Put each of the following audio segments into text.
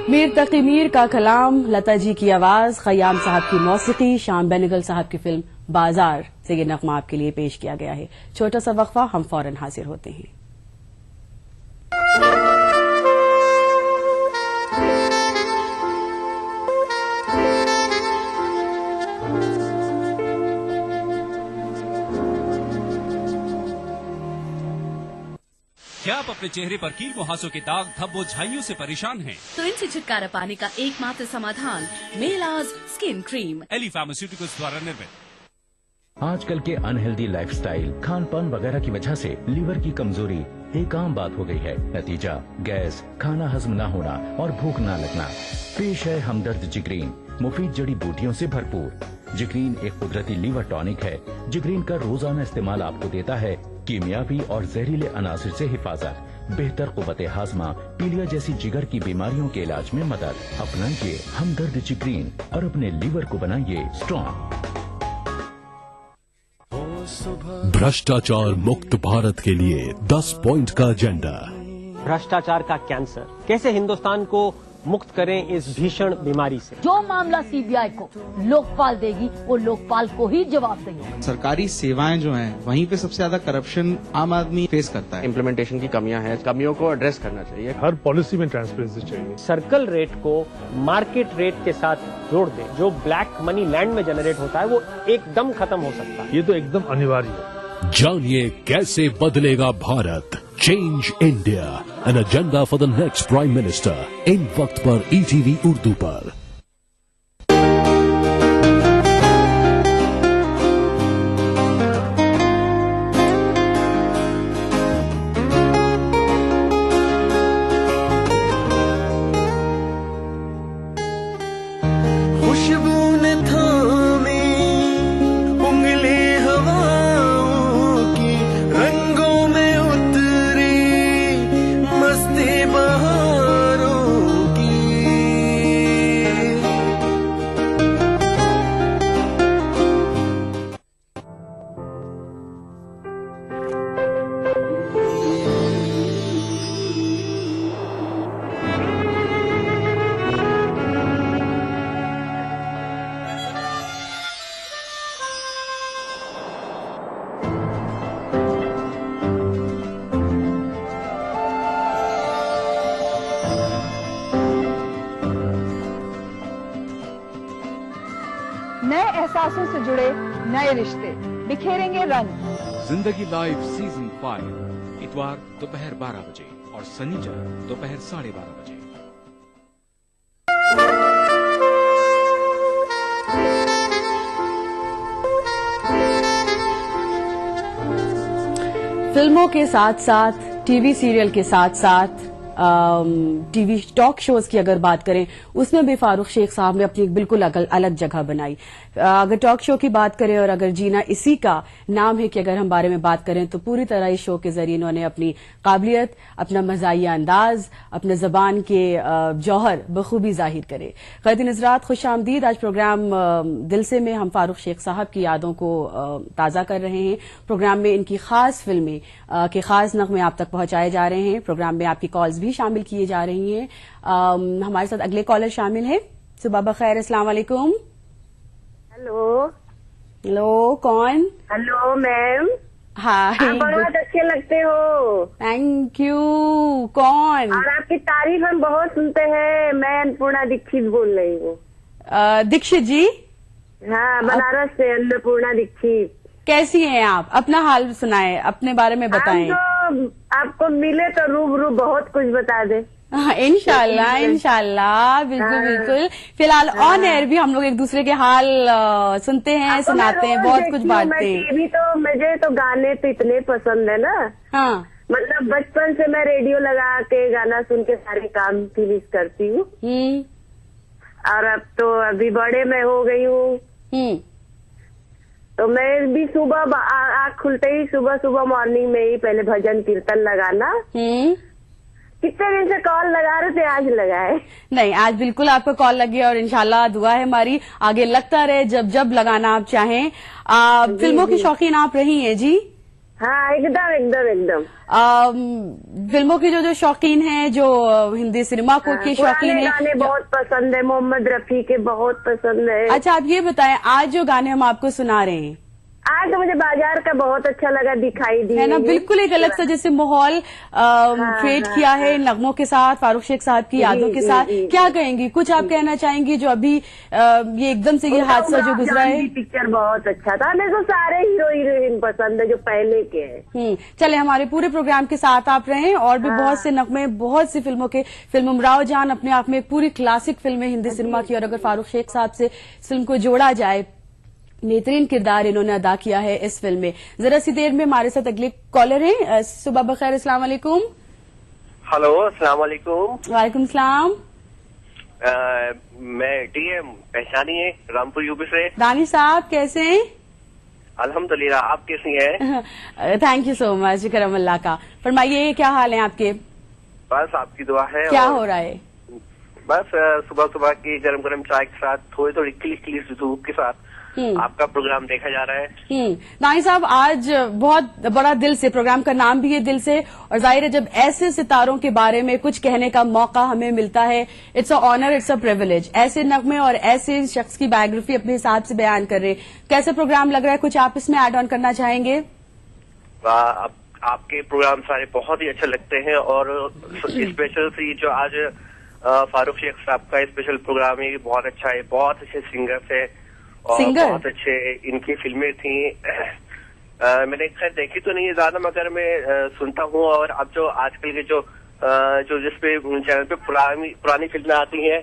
मीर तकी मीर का कलाम, लता जी की आवाज, खयाम साहब की मौसीकी, शाम बेनेगल साहब की फिल्म बाजार से ये नगमा आपके लिए पेश किया गया है। छोटा सा वक्फा, हम फौरन हाजिर होते हैं। क्या आप अपने चेहरे पर कील मुहासों के दाग धब्बों झाइयों से परेशान हैं? तो इनसे छुटकारा पाने का एकमात्र समाधान मेलाज स्किन क्रीम, एली फार्मास्यूटिकल्स द्वारा निर्मित। आजकल के अनहेल्दी लाइफस्टाइल, खान पान वगैरह की वजह से लीवर की कमजोरी एक आम बात हो गई है। नतीजा गैस, खाना हजम न होना और भूख न लगना। पेश है हमदर्द जिग्रीन, मुफीद जड़ी बूटियों से भरपूर। जिग्रीन एक कुदरती लीवर टॉनिक है। जिग्रीन का रोजाना इस्तेमाल आपको देता है कीमियावी और जहरीले अनासिर से हिफाजत, बेहतर कुव्वते हाजमा, पीलिया जैसी जिगर की बीमारियों के इलाज में मदद। अपनाइए हमदर्द जिग्रीन और अपने लीवर को बनाइए स्ट्रॉन्ग। भ्रष्टाचार मुक्त भारत के लिए 10 पॉइंट का एजेंडा। भ्रष्टाचार का कैंसर, कैसे हिंदुस्तान को मुक्त करें इस भीषण बीमारी से। जो मामला सीबीआई को लोकपाल देगी वो लोकपाल को ही जवाब देगी। सरकारी सेवाएं जो हैं वहीं पे सबसे ज्यादा करप्शन आम आदमी फेस करता है। इम्प्लीमेंटेशन की कमियां हैं, कमियों को एड्रेस करना चाहिए। हर पॉलिसी में ट्रांसपेरेंसी चाहिए। सर्कल रेट को मार्केट रेट के साथ जोड़ दे। जो ब्लैक मनी लैंड में जनरेट होता है वो एकदम खत्म हो सकता है। ये तो एकदम अनिवार्य है। जानिए कैसे बदलेगा Bharat. Change India, an agenda for the next prime minister. इन वक्त पर ईटीवी उर्दू पर। नए एहसासों से जुड़े नए रिश्ते बिखेरेंगे रंग। जिंदगी लाइव सीजन 5 इतवार दोपहर 12 बजे और शनिवार दोपहर 12:30 बजे। फिल्मों के साथ साथ टीवी सीरियल के साथ साथ टीवी टॉक शोज की अगर बात करें उसमें भी फारूक शेख साहब ने अपनी एक बिल्कुल अलग जगह बनाई। अगर टॉक शो की बात करें और अगर जीना इसी का नाम है कि अगर हम बारे में बात करें तो पूरी तरह इस शो के जरिए इन्होंने अपनी काबिलियत, अपना मज़ाहिया अंदाज, अपने जबान के जौहर बखूबी जाहिर करे। ख़वातीन हज़रात, खुश आमदीद। आज प्रोग्राम दिल से में हम फारूक शेख साहब की यादों को ताज़ा कर रहे हैं। प्रोग्राम में इनकी खास फिल्में के खास नगमे आप तक पहुंचाए जा रहे हैं। प्रोग्राम में आपकी कॉल्स भी शामिल किए जा रही हैं। हमारे साथ अगले कॉलर शामिल हैं। सुबह बखैर, अस्सलाम वालेकुम। हेलो। हेलो, कौन? Hello ma'am. हाय, आप बहुत अच्छे लगते हो। Thank you. कौन? और आपकी तारीफ हम बहुत सुनते हैं। मैं अन्नपूर्णा दीक्षित बोल रही हूँ। दीक्षित जी? हाँ, बनारस से अन्नपूर्णा दीक्षित। कैसी हैं आप? अपना हाल सुनाएं, अपने बारे में बताएं। तो आपको मिले तो रूबरू बहुत कुछ बता दे। इंशाल्लाह इंशाल्लाह, बिल्कुल बिल्कुल। फिलहाल ऑन एयर भी हम लोग एक दूसरे के हाल सुनते हैं, सुनाते हैं, बहुत कुछ बांटते हैं। टीवी तो मुझे तो गाने तो इतने पसंद है ना। हाँ, मतलब बचपन से मैं रेडियो लगा के गाना सुन के सारे काम फिनिश करती हूँ। और अब तो अभी बड़े मैं हो गई हूँ, तो मैं भी सुबह आँख खुलते ही सुबह सुबह मॉर्निंग में ही पहले भजन कीर्तन लगाना। कितने दिन से कॉल लगा रहे थे, आज लगाए? नहीं, आज बिल्कुल आपको कॉल लगी और इंशाल्लाह दुआ है हमारी आगे लगता रहे, जब जब लगाना आप चाहें। फिल्मों की शौकीन आप रही हैं जी? हाँ, एकदम एकदम एकदम। फिल्मों की जो शौकीन हैं, जो हिंदी सिनेमा को की शौकीन है, गाने बहुत पसंद है, मोहम्मद रफी के बहुत पसंद है। अच्छा, आप ये बताएं, आज जो गाने हम आपको सुना रहे हैं, आज तो मुझे बाजार का बहुत अच्छा लगा, दिखाई दिया है ना, बिल्कुल एक अलग सा जैसे माहौल क्रिएट किया है नगमों के साथ, फारूक शेख साहब की यादों के साथ। क्या कहेंगी, कुछ आप कहना चाहेंगी जो अभी ये एकदम से ये हादसा जो गुजरा है? पिक्चर बहुत अच्छा था। मेरे को सारे हीरो हीरोइन पसंद है जो पहले के हैं। चले, हमारे पूरे प्रोग्राम के साथ आप रहें, और भी बहुत से नगमे, बहुत सी फिल्मों के, फिल्म उमराव जान अपने आप में एक पूरी क्लासिक फिल्म है हिंदी सिनेमा की, और अगर फारूक शेख साहब से इस फिल्म को जोड़ा जाए, बेहतरीन किरदार इन्होंने अदा किया है इस फिल्म में। जरा सी देर में हमारे साथ अगले कॉलर हैं। सुबह बखैर, अस्सलाम वालेकुम। हेलो, अस्सलाम वालेकुम। वालेकुम सलाम। मैं डीएम, पहचानिए, रामपुर यूपी से। दानिश साहब कैसे हैं? अल्हम्दुलिल्लाह, आप कैसी हैं? थैंक यू सो मच, करम अल्लाह का। फरमाइए, क्या हाल है आपके? बस आपकी दुआ है। क्या हो रहा है? बस सुबह सुबह की गरम गरम चाय के साथ, थोड़ी थोड़ी खिली खिली धूप के साथ आपका प्रोग्राम देखा जा रहा है। दानिश साहब, आज बहुत बड़ा दिल से, प्रोग्राम का नाम भी है दिल से, और जाहिर है जब ऐसे सितारों के बारे में कुछ कहने का मौका हमें मिलता है, it's a honour, it's a privilege. ऐसे नगमे और ऐसे शख्स की बायोग्राफी अपने हिसाब से बयान कर रहे हैं, कैसे प्रोग्राम लग रहा है? कुछ आप इसमें ऐड ऑन करना चाहेंगे? आपके प्रोग्राम सारे बहुत ही अच्छे लगते हैं, और स्पेशल सी जो आज फारूक शेख साहब का स्पेशल प्रोग्राम है, बहुत अच्छा है। बहुत अच्छे सिंगर्स है और बहुत अच्छे इनकी फिल्में थी। मैंने खैर देखी तो नहीं है ज्यादा, मगर मैं सुनता हूँ। और अब जो आजकल के जो जिसपे चैनल पे पुरानी फिल्में आती हैं,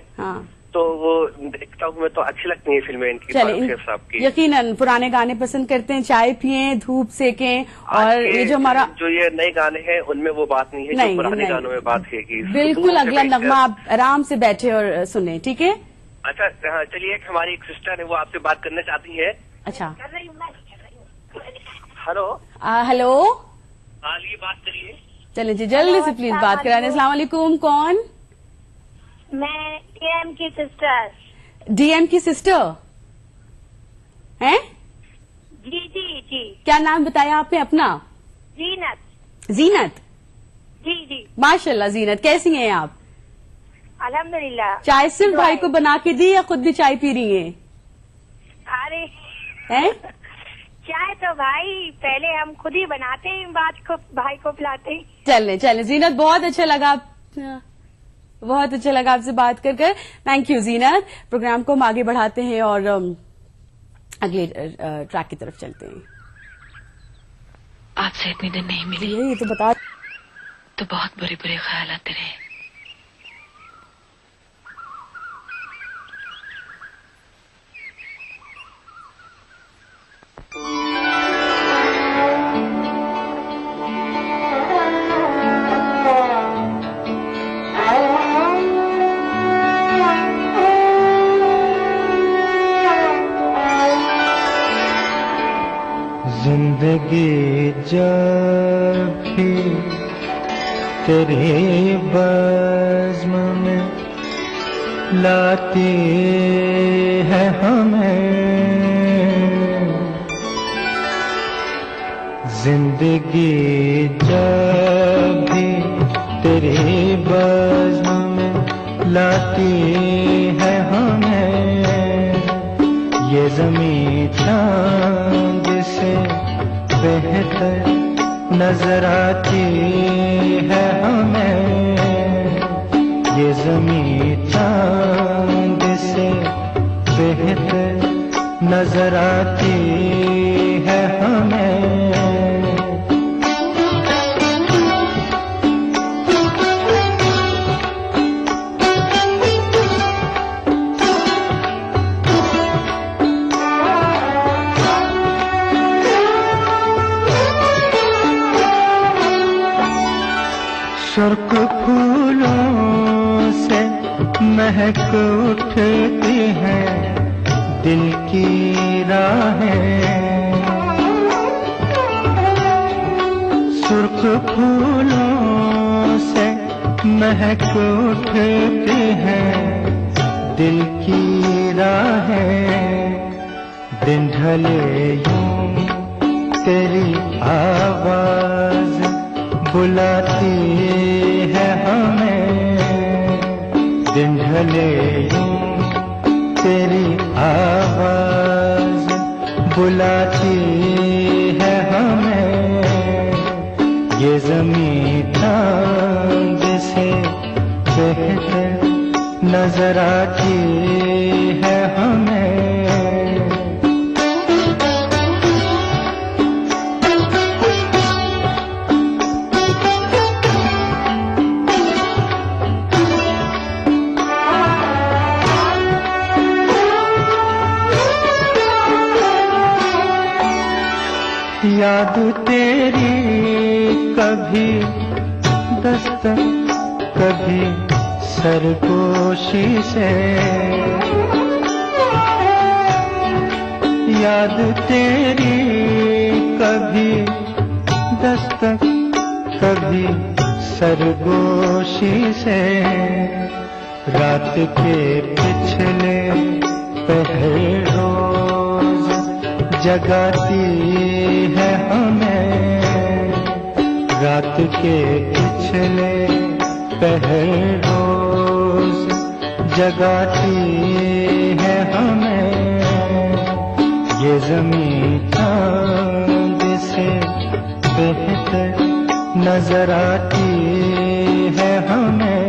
तो वो देखता हूँ मैं, तो अच्छी लगती हैं फिल्में इनकी, फारूक शेख साहब की। यकीनन पुराने गाने पसंद करते हैं, चाय पिए, धूप सेकें, और ये जो हमारा जो ये नए गाने हैं उनमें वो बात नहीं है जो पुराने गानों में बात है कि बिल्कुल अगला नगमा आप आराम से बैठे और सुने, ठीक है? अच्छा, चलिए, हमारी एक सिस्टर है, वो आपसे बात करना चाहती है। अच्छा, हेलो। हेलो, ये बात करिए। चलिए जी, जल्दी से प्लीज बात कराने। अस्सलाम वालेकुम। कौन? मैं डीएम की सिस्टर। डीएम की सिस्टर हैं? जी जी जी। क्या नाम बताया आपने अपना? जीनत। जीनत? जी जी। माशाल्लाह जीनत, कैसी हैं आप? अल्हम्दुलिल्लाह। चाय सिर्फ भाई को बना के दी या खुद भी चाय पी रही हैं? अरे हैं? चाय तो भाई पहले हम खुद ही बनाते हैं, बाद को भाई को पिलाते हैं। चले चले जीनत, बहुत अच्छा लगा, बहुत अच्छा लगा आपसे बात कर कर। Thank you Zeenat. प्रोग्राम को हम आगे बढ़ाते हैं और अगले ट्रैक की तरफ चलते हैं। आपसे इतनी दिन नहीं मिली, ये तो बता, तो बहुत बुरे बुरे ख्याल आते रहे। जिंदगी जब भी तेरे बज़्म में लाती है हमें, जिंदगी जब भी तेरे बज़्म में लाती है हमें, ये ज़मीं चांद से बेहतर नजर आती है हमें, ये ज़मीं चांद से बेहतर नजर आती है हमें। सुर्ख फूलों से महक उठती है दिल की राहें, सुर्ख फूलों से महक उठती है दिल की राहें। दिन ढले यूं तेरी आवाज बुलाती है हमें, दिन ढले यूं तेरी आवाज बुलाती है हमें। ये ज़मीं चांद से बेहतर नजर आती है हमें। याद तेरी कभी दस्तक कभी सरगोशी से, याद तेरी कभी दस्तक कभी सरगोशी से। रात के पिछले पहर रोज जगाती है हमें, रात के पिछले पहर रोज जगाती है हमें। ये ज़मीं चांद से बेहतर नजर आती है हमें।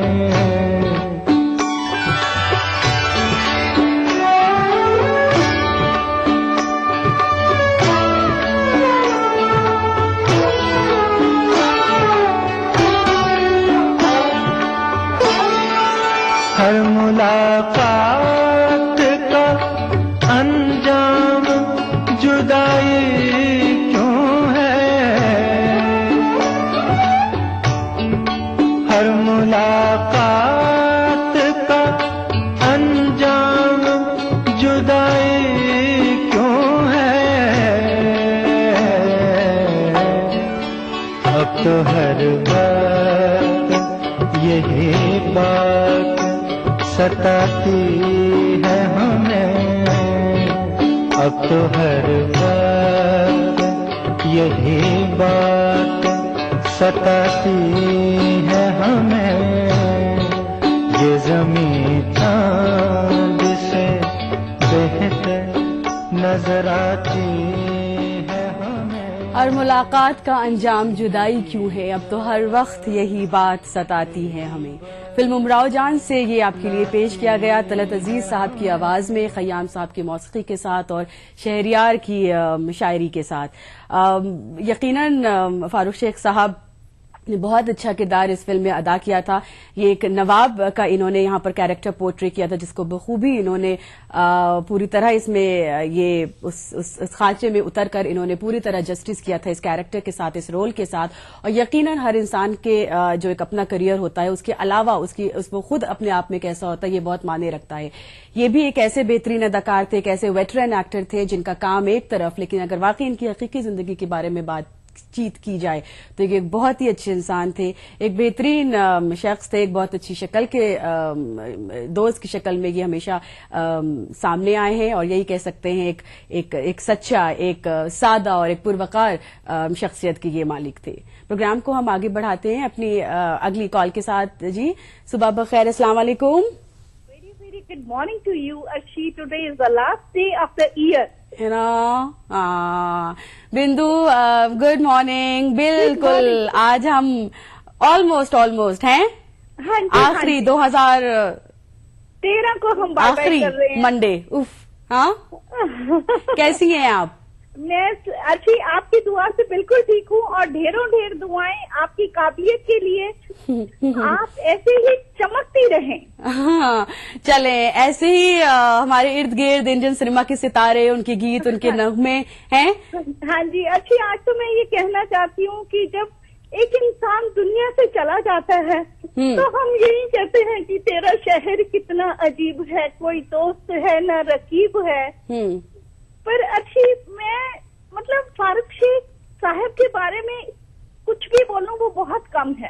हर मुलाकात का अंजाम जुदाई क्यों है, हर मुलाकात का अंजाम जुदाई क्यों है। अब तो हर वक्त यही बात सताती है हमें, अब तो हर वक्त यही बात सताती है हमें। ये ज़मीं चांद से बेहतर नजर आती है हमें। और मुलाकात का अंजाम जुदाई क्यों है, अब तो हर वक्त यही बात सताती है हमें। फिल्म उमराव जान से ये आपके लिए पेश किया गया तलत अजीज साहब की आवाज में, खयाम साहब की मौसीकी के साथ और शहरियार की शायरी के साथ। यकीनन फारूक शेख साहब ने बहुत अच्छा किरदार इस फिल्म में अदा किया था। ये एक नवाब का इन्होंने यहाँ पर कैरेक्टर पोर्ट्रे किया था, जिसको बखूबी इन्होंने पूरी तरह इसमें ये उस खांचे में उतर कर इन्होंने पूरी तरह जस्टिस किया था इस कैरेक्टर के साथ, इस रोल के साथ। और यकीनन हर इंसान के जो एक अपना करियर होता है, उसके अलावा उसको खुद अपने आप में कैसा होता है, ये बहुत मायने रखता है। ये भी एक ऐसे बेहतरीन अदाकार थे, एक ऐसे वेटरन एक्टर थे जिनका काम एक तरफ, लेकिन अगर वाकई इनकी हकीकी जिंदगी के बारे में बातचीत की जाए तो एक बहुत ही अच्छे इंसान थे, एक बेहतरीन शख्स थे, एक बहुत अच्छी शक्ल के दोस्त की शक्ल में ये हमेशा सामने आए हैं। और यही कह सकते हैं एक सच्चा, एक सादा और एक पुरवकार शख्सियत के ये मालिक थे। प्रोग्राम को हम आगे बढ़ाते हैं अपनी अगली कॉल के साथ। जी सुबह बखैर, अस्सलाम वालेकुम। Very good morning to you, Arshi. Today is the last day of the year. You know, बिंदु गुड मॉर्निंग. बिल्कुल आज हम ऑलमोस्ट हैं. हाँ जी, आखिरी 2013 को हम बाय बाय कर रहे हैं. मंडे. उफ. हाँ. कैसी हैं आप? मैं अच्छी, आपकी दुआ से बिल्कुल ठीक हूँ और ढेर दुआएं आपकी काबिलियत के लिए. आप ऐसे ही चमकती रहें. हाँ, चले ऐसे ही हमारे इर्द गिर्द इंडियन सिनेमा के सितारे, उनके गीत, उनके नगमे हैं. हाँ जी. अच्छी, आज तो मैं ये कहना चाहती हूँ कि जब एक इंसान दुनिया से चला जाता है तो हम यही कहते हैं कि तेरा शहर कितना अजीब है, कोई दोस्त है न रकीब है. पर अच्छी, मैं मतलब फारूक शेख साहब के बारे में कुछ भी बोलूं वो बहुत कम है.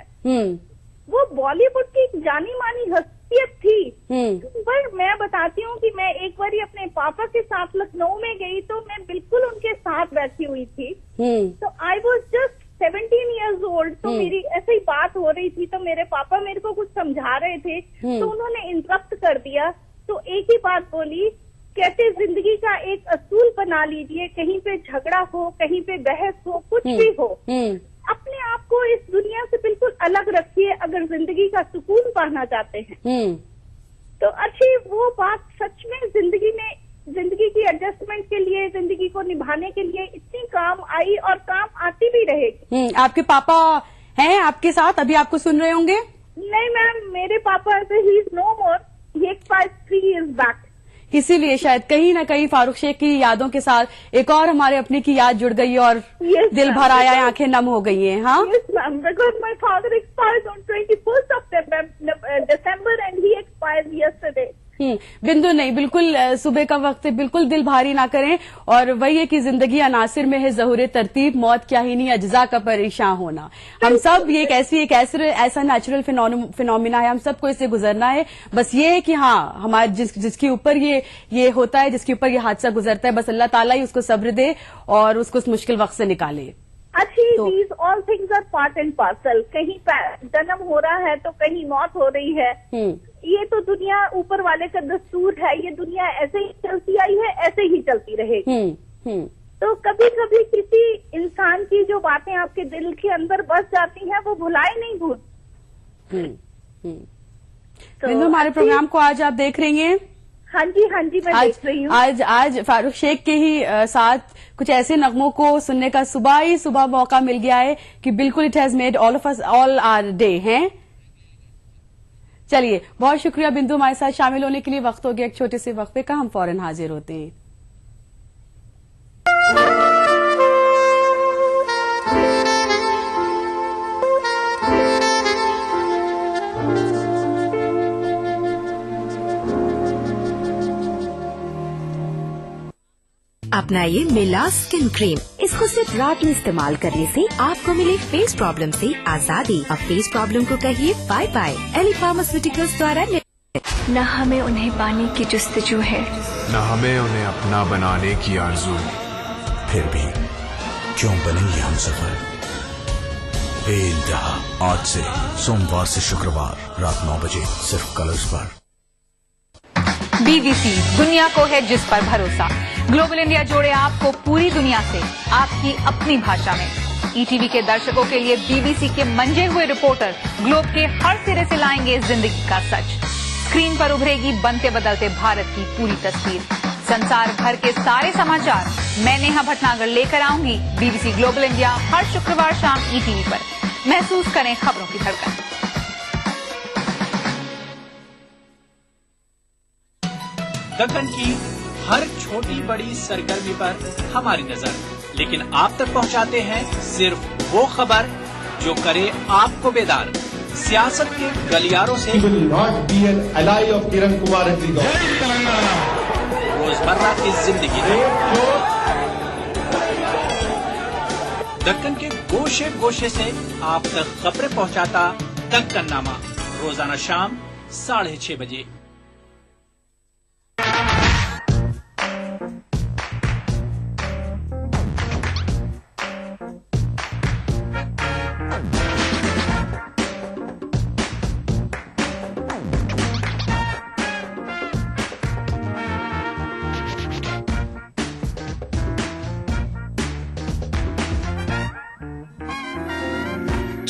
वो बॉलीवुड की एक जानी मानी हस्तियत थी. पर मैं बताती हूँ कि मैं एक बार अपने पापा के साथ लखनऊ में गई तो मैं बिल्कुल उनके साथ बैठी हुई थी. तो I was just 17 years old. तो मेरी ऐसे ही बात हो रही थी तो मेरे पापा मेरे को कुछ समझा रहे थे तो उन्होंने इंटरप्ट कर दिया. तो एक ही बात बोली, कहते जिंदगी का एक असूल बना लीजिए, कहीं पे झगड़ा हो, कहीं पे बहस हो, कुछ भी हो, अपने आप को इस दुनिया से बिल्कुल अलग रखिए अगर जिंदगी का सुकून पाना चाहते हैं. तो अच्छी वो बात सच में जिंदगी की एडजस्टमेंट के लिए, जिंदगी को निभाने के लिए इतनी काम आई और काम आती भी रहेगी. आपके पापा हैं आपके साथ? अभी आपको सुन रहे होंगे. नहीं मैम, मेरे पापा he is no more. He expired 3 years बैक. इसीलिए शायद कहीं ना कहीं फारूक शेख की यादों के साथ एक और हमारे अपने की याद जुड़ गई और दिल भर आया, आंखें नम हो गई हैं. हाँ, yes ma'am, because my father expired on 21st of December and he expired yesterday. बिंदु नहीं, बिल्कुल सुबह का वक्त है, बिल्कुल दिल भारी ना करें. और वही है कि जिंदगी अनासिर में है ज़हूरे तरतीब, मौत क्या ही नहीं अज्जा का परेशान होना. हम सब ये ऐसा नेचुरल फिनोमिना है, हम सबको इससे गुजरना है. बस ये है कि हाँ, हमारे जिसके ऊपर ये होता है, जिसके ऊपर ये हादसा गुजरता है, बस अल्लाह ताला ही उसको सब्र दे और उसको उस मुश्किल वक्त से निकाले. अच्छी, these all things are part and parcel. कहीं जन्म हो रहा है तो कहीं मौत हो रही है. ये तो दुनिया ऊपर वाले का दस्तूर है. ये दुनिया ऐसे ही चलती आई है, ऐसे ही चलती रहेगी. तो कभी कभी किसी इंसान की जो बातें आपके दिल के अंदर बस जाती हैं वो भुलाए नहीं भूल. बिंदु, हमारे प्रोग्राम को आज आप देख रही हैं? हाँ जी, मैं देख रही हूँ. आज फारूक शेख के ही साथ कुछ ऐसे नगमों को सुनने का सुबह मौका मिल गया है कि बिल्कुल it has made all of us all our day. हैं, चलिए, बहुत शुक्रिया बिंदु हमारे साथ शामिल होने के लिए. वक्त हो गया एक छोटे से वक्फे का, हम फौरन हाजिर होते हैं. अपनाइए मिलाज स्किन क्रीम. इसको सिर्फ रात में इस्तेमाल करने से आपको मिले फेस प्रॉब्लम से आजादी. अब फेस प्रॉब्लम को कहिए बाय बाय. एली फार्मास्यूटिकल्स द्वारा. न हमें उन्हें पाने की जुस्तजू है, न हमें उन्हें अपना बनाने की आरज़ू. फिर भी क्यों बनेंगे हम सफर. बेइंतहा आज से सोमवार से शुक्रवार रात 9 बजे सिर्फ कलर्स पर. BBC दुनिया को है जिस पर भरोसा. ग्लोबल इंडिया जोड़े आपको पूरी दुनिया से आपकी अपनी भाषा में. ETV के दर्शकों के लिए BBC के मंजे हुए रिपोर्टर ग्लोब के हर सिरे से लाएंगे जिंदगी का सच. स्क्रीन पर उभरेगी बनते बदलते भारत की पूरी तस्वीर. संसार भर के सारे समाचार मैं नेहा भटनागर लेकर आऊंगी. BBC ग्लोबल इंडिया हर शुक्रवार शाम ETV पर. महसूस करें खबरों की धड़कन. दक्कन की हर छोटी बड़ी सरगर्मी पर हमारी नजर, लेकिन आप तक पहुंचाते हैं सिर्फ वो खबर जो करे आपको बेदार. सियासत के गलियारों से रोजमर्रा की जिंदगी दक्कन के गोशे गोशे से आप तक खबरें पहुंचाता दक्कननामा. रोजाना शाम 6:30 बजे.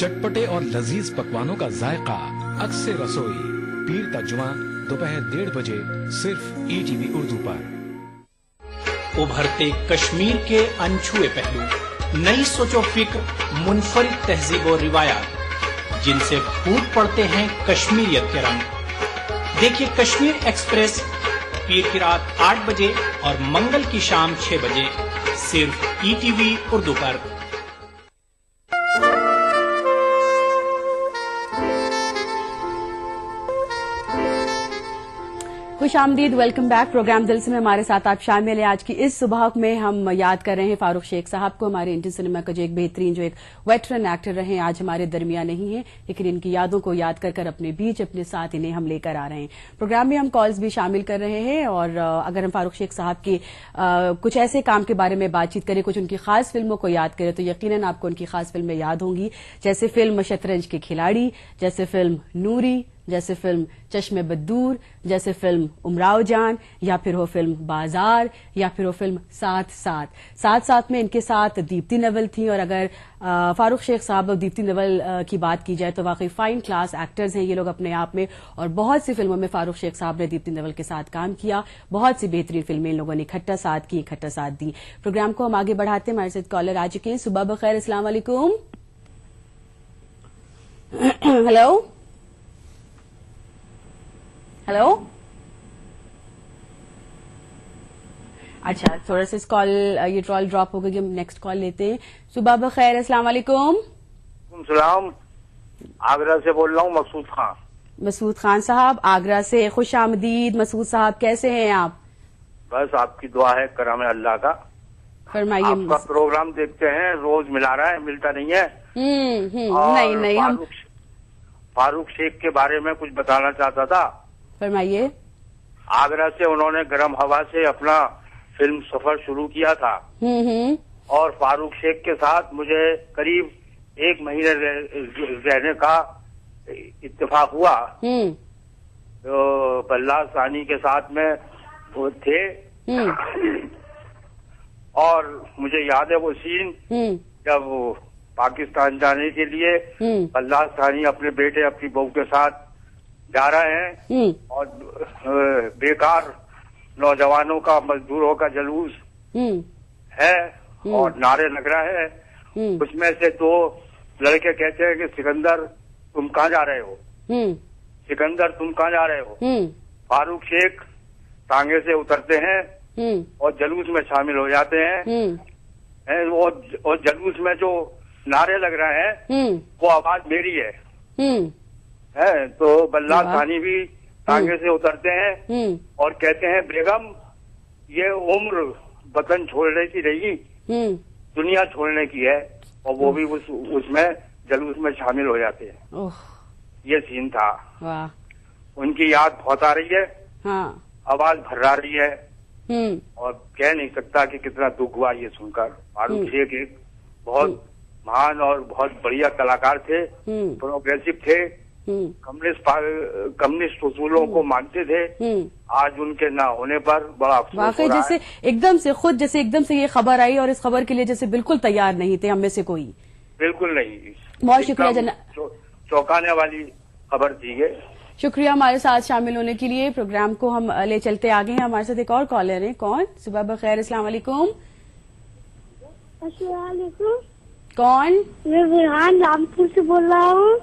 चटपटे और लजीज पकवानों का जायका, अक्सर रसोई, पीर का जुमा दोपहर 1:30 बजे सिर्फ ETV उर्दू पर। उभरते कश्मीर के अनछुए पहलू, नई सोचो फिक्र, मुनफरिद तहजीब और रिवायात, जिनसे फूट पड़ते हैं कश्मीरियत के रंग। देखिए कश्मीर एक्सप्रेस पीर की रात 8 बजे और मंगल की शाम 6 बजे सिर्फ ETV उर्दू पर। खुश आमदीद, वेलकम बैक। प्रोग्राम दिल से में हमारे साथ आप शामिल हैं। आज की इस सुबह में हम याद कर रहे हैं फारूक शेख साहब को, हमारे इंडियन सिनेमा का जो एक बेहतरीन, जो एक वेटरन एक्टर रहे हैं, आज हमारे दरमियान नहीं है, लेकिन इनकी यादों को याद कर कर अपने बीच, अपने साथ इन्हें हम लेकर आ रहे हैं। प्रोग्राम में हम कॉल्स भी शामिल कर रहे हैं और अगर हम फारूक शेख साहब के कुछ ऐसे काम के बारे में बातचीत करें, कुछ उनकी खास फिल्मों को याद करें, तो यकीनन आपको उनकी खास फिल्में याद होंगी, जैसे फिल्म शतरंज के खिलाड़ी, जैसे फिल्म नूरी, जैसे फिल्म चश्मे बदूर, जैसे फिल्म उमराव जान, या फिर हो फिल्म बाजार, या फिर हो फिल्म साथ साथ। साथ साथ में इनके साथ दीप्ति नवल थी, और अगर फारूक शेख साहब और दीप्ति नवल की बात की जाए तो वाकई फाइन क्लास एक्टर्स हैं ये लोग अपने आप में, और बहुत सी फिल्मों में फारूक शेख साहब ने दीप्ति नवल के साथ काम किया। बहुत सी बेहतरीन फिल्में इन लोगों ने इकट्ठा साथ की, इकट्ठा साथ दी। प्रोग्राम को हम आगे बढ़ाते हैं। हमारे साथ कॉलर आ चुके हैं। सुबह बखैर, अस्सलाम वालेकुम। हेलो हेलो, अच्छा थोड़ा सा इस कॉल ये कॉल ड्रॉप हो गई, हम नेक्स्ट कॉल लेते हैं। सुबह बखैर, अस्सलाम वालेकुम। सलाम, आगरा से बोल रहा हूँ, मसूद खान। मसूद खान साहब आगरा से, खुश आमदीद। मसूद साहब कैसे हैं आप? बस आपकी दुआ है, करम है अल्लाह का। फरमाइए। आपका प्रोग्राम देखते हैं, रोज मिला रहा है, मिलता नहीं है। नहीं हम फारूक शेख के बारे में कुछ बताना चाहता था। फरमाइए। आगरा से उन्होंने गर्म हवा से अपना फिल्म सफर शुरू किया था, और फारूक शेख के साथ मुझे करीब 1 महीने रहने का इत्तेफाक हुआ। तो बल्ला सानी के साथ में वो थे, और मुझे याद है वो सीन जब पाकिस्तान जाने के लिए बल्ला सानी अपने बेटे, अपनी बहू के साथ जा रहे हैं, और बेकार नौजवानों का, मजदूरों का जुलूस है और नारे लग रहा है। उसमें से 2 लड़के कहते हैं कि सिकंदर तुम कहाँ जा रहे हो, सिकंदर तुम कहाँ जा रहे हो। फारूक शेख टांगे से उतरते हैं और जुलूस में शामिल हो जाते हैं, और जुलूस में जो नारे लग रहे हैं वो आवाज मेरी है। तो बल्ला सानी भी टांगे से उतरते हैं और कहते हैं बेगम ये उम्र वतन छोड़ने की नहीं, दुनिया छोड़ने की है, और वो भी उसमें जुलूस में शामिल हो जाते हैं। ये सीन था। उनकी याद बहुत आ रही है। आवाज भर्रा रही है, और कह नहीं सकता कि कितना दुख हुआ ये सुनकर। फारूक शेख एक बहुत महान और बहुत बढ़िया कलाकार थे, प्रोग्रेसिव थे, कम्युनिस्ट उसूलों को मानते थे। आज उनके ना होने पर बड़ा अफसोस वाकई जैसे एकदम से ये खबर आई, और इस खबर के लिए जैसे बिल्कुल तैयार नहीं थे हम में से कोई। बिल्कुल नहीं, बहुत शुक्रिया चौंकाने वाली खबर थी ये। शुक्रिया हमारे साथ शामिल होने के लिए। प्रोग्राम को हम ले चलते आगे हैं। हमारे साथ एक और कॉलर है। कौन? सुबह बखैर, अस्सलाम वालेकुम। कौन? मैं बुरहान रामपुर से बोल रहा हूँ।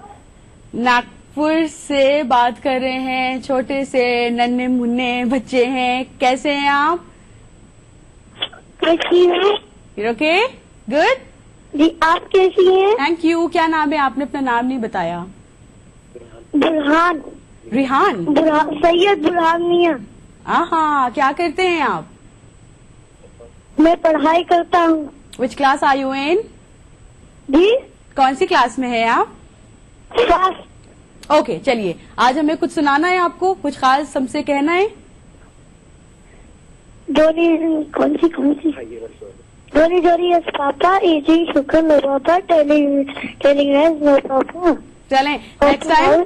नागपुर से बात कर रहे हैं। छोटे से नन्हे मुन्ने बच्चे हैं, कैसे हैं आप? कैसी हैं? ओके, गुड जी, आप कैसी हैं? Thank you. क्या नाम है? आपने अपना नाम नहीं बताया। बुरहान। रिहान? सैयद बुरहान मियां। हाँ, क्या करते हैं आप? मैं पढ़ाई करता हूँ। Which class are you in? जी, कौन सी क्लास में है आप? ओके, चलिए आज हमें कुछ सुनाना है आपको, कुछ खास हमसे कहना है। कौन सी जोरी जोरी यस पापा, इजी शुक्र नो पापा, टेलिंग नो पापा। चलें नेक्स्ट टाइम।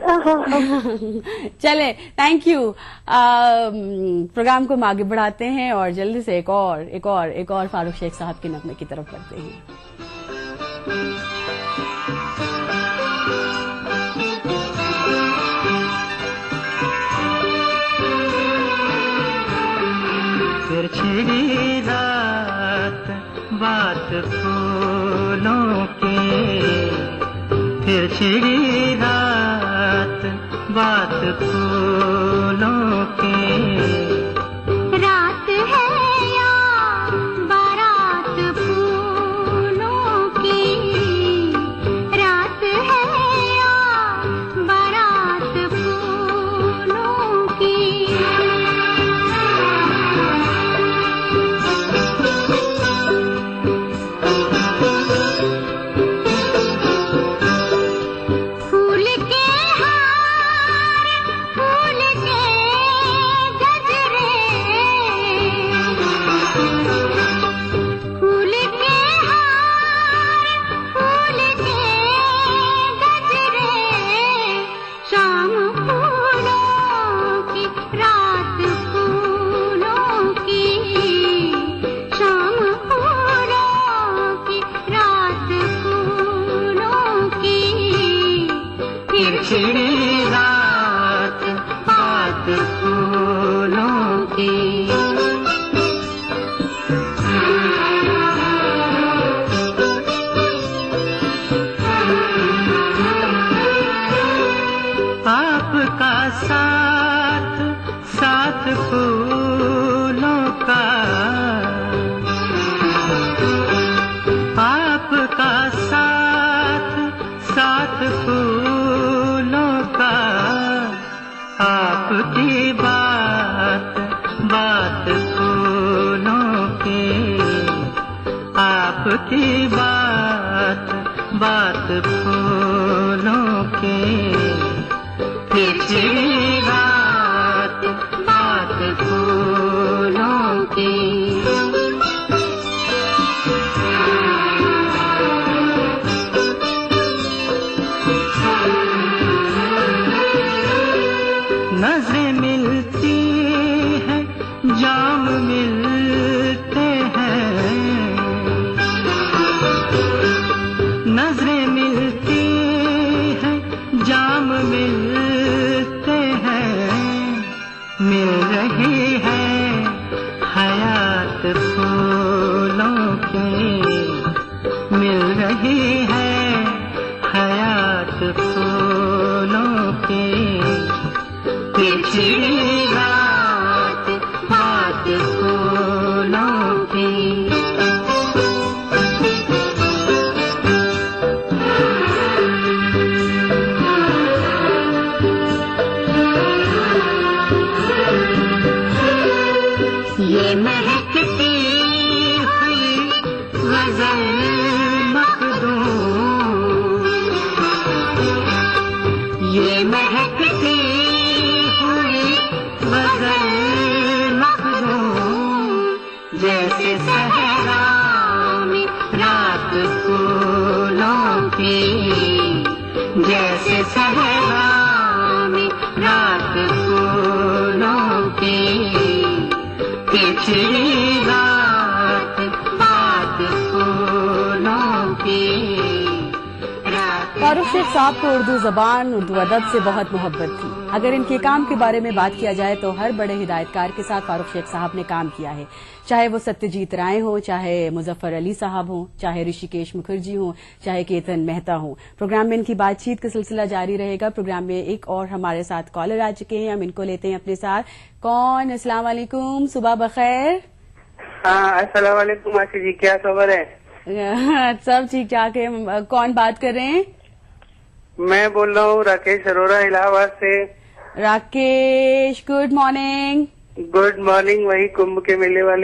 चले, थैंक यू। प्रोग्राम को हम आगे बढ़ाते हैं और जल्दी से एक और फारूक शेख साहब के नगमे की तरफ बढ़ते हैं। फिर छिड़ी रात बात फूलों की, फिर छिड़ी रात बात फूलों की। रात है या बारात फूलों की, रात है या बारात फूलों की। फूल के हार, फूल के गजरे, फूल के हार, फूल के गजरे, शाम फूलों की, रात फूलों की, शाम फूलों की, रात फूलों की। फिर छिड़ी रात बात फूलों की। आपका साथ साथ फूलों का, आपका साथ साथ फूलों का, आपकी बात बात फूलों की, आपकी बात बात फूलों की। फिर छिड़ी रात बात फूलों की। नजरें मिलती हैं, जाम मिलते हैं, नजरें मिलती हैं, जाम मिलते हैं। मिल रही है हयात फूलों की, मिल रही है हयात फूलों की। फिर छिड़ी रात बात फूलों की। ये महकती हुई गजल मखदूम, ये महकती हुई गजल मखदूम, जैसे सहरा में रात फूलों की, जैसे सहरा में रात फूलों की। छिड़ी रात बात फूलों की। फारूक शेख साहब को उर्दू जबान, उर्दू अदब से बहुत मोहब्बत थी। अगर इनके काम के बारे में बात किया जाए तो हर बड़े हिदायतकार के साथ फारूक शेख साहब ने काम किया है, चाहे वो सत्यजीत राय हो, चाहे मुजफ्फर अली साहब हो, चाहे ऋषिकेश मुखर्जी हो, चाहे केतन मेहता हो। प्रोग्राम में इनकी बातचीत का सिलसिला जारी रहेगा। प्रोग्राम में एक और हमारे साथ कॉलर आ चुके हैं, हम इनको लेते हैं अपने साथ। कौन? अस्सलाम वालेकुम, सुबह बखैर। हाँ, अस्सलाम वालेकुम आशी जी, क्या खबर है? सब ठीक ठाक है। कौन बात कर रहे हैं? मैं बोल रहा हूँ राकेश अरोरा, इलाहाबाद से। Rakesh, good morning. Good morning. वही कुंभ के मेले वाले